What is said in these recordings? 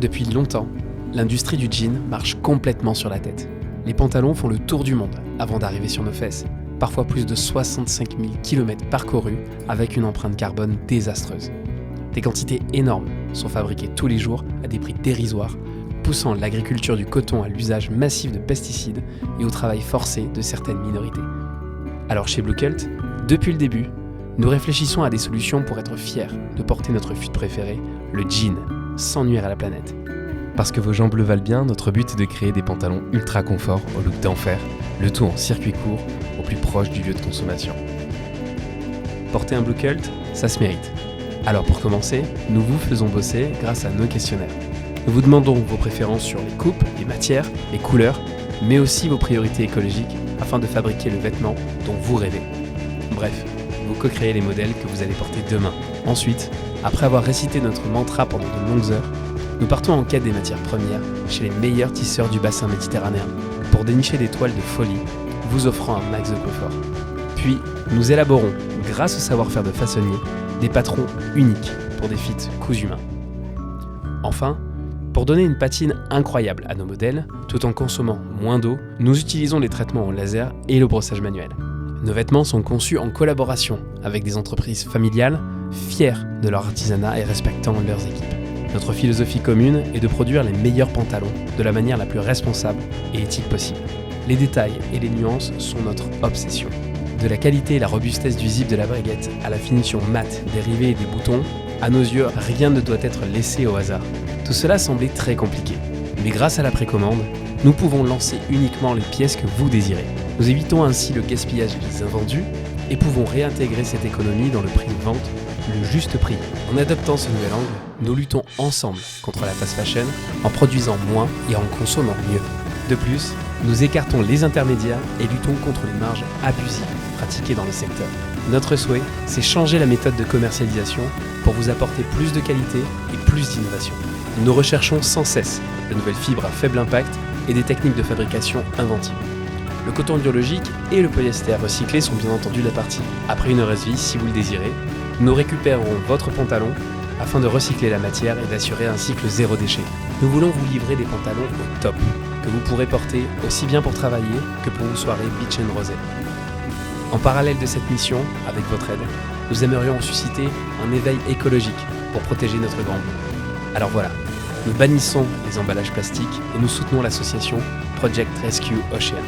Depuis longtemps, l'industrie du jean marche complètement sur la tête. Les pantalons font le tour du monde avant d'arriver sur nos fesses. Parfois plus de 65 000 km parcourus avec une empreinte carbone désastreuse. Des quantités énormes sont fabriquées tous les jours à des prix dérisoires, poussant l'agriculture du coton à l'usage massif de pesticides et au travail forcé de certaines minorités. Alors chez Blue Cult, depuis le début, nous réfléchissons à des solutions pour être fiers de porter notre fut préféré, le jean, sans nuire à la planète. Parce que vos jambes bleus valent bien, notre but est de créer des pantalons ultra confort au look d'enfer, le tout en circuit court, au plus proche du lieu de consommation. Porter un Blue Cult, ça se mérite. Alors pour commencer, nous vous faisons bosser grâce à nos questionnaires. Nous vous demandons vos préférences sur les coupes, les matières, les couleurs, mais aussi vos priorités écologiques afin de fabriquer le vêtement dont vous rêvez. Bref, vous co-créez les modèles que vous allez porter demain. Ensuite, après avoir récité notre mantra pendant de longues heures, nous partons en quête des matières premières chez les meilleurs tisseurs du bassin méditerranéen pour dénicher des toiles de folie, vous offrant un max de confort. Puis, nous élaborons, grâce au savoir-faire de façonniers, des patrons uniques pour des fits cousus main. Enfin, pour donner une patine incroyable à nos modèles, tout en consommant moins d'eau, nous utilisons les traitements au laser et le brossage manuel. Nos vêtements sont conçus en collaboration avec des entreprises familiales, fières de leur artisanat et respectant leurs équipes. Notre philosophie commune est de produire les meilleurs pantalons de la manière la plus responsable et éthique possible. Les détails et les nuances sont notre obsession. De la qualité et la robustesse du zip de la baguette à la finition mate des rivets et des boutons, à nos yeux, rien ne doit être laissé au hasard. Tout cela semblait très compliqué, mais grâce à la précommande, nous pouvons lancer uniquement les pièces que vous désirez. Nous évitons ainsi le gaspillage des invendus et pouvons réintégrer cette économie dans le prix de vente, le juste prix. En adoptant ce nouvel angle, nous luttons ensemble contre la fast fashion en produisant moins et en consommant mieux. De plus, nous écartons les intermédiaires et luttons contre les marges abusives pratiquées dans le secteur. Notre souhait, c'est changer la méthode de commercialisation pour vous apporter plus de qualité et plus d'innovation. Nous recherchons sans cesse de nouvelles fibres à faible impact et des techniques de fabrication inventives. Le coton biologique et le polyester recyclé sont bien entendu la partie. Après une heureuse vie, si vous le désirez, nous récupérerons votre pantalon afin de recycler la matière et d'assurer un cycle zéro déchet. Nous voulons vous livrer des pantalons au top, que vous pourrez porter aussi bien pour travailler que pour vos soirées beach and rosé. En parallèle de cette mission, avec votre aide, nous aimerions susciter un éveil écologique pour protéger notre grand bleu. Alors voilà, nous bannissons les emballages plastiques et nous soutenons l'association Project Rescue Ocean.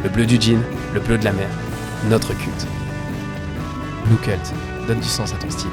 Le bleu du jean, le bleu de la mer, notre culte. Blue Cult, donne du sens à ton style.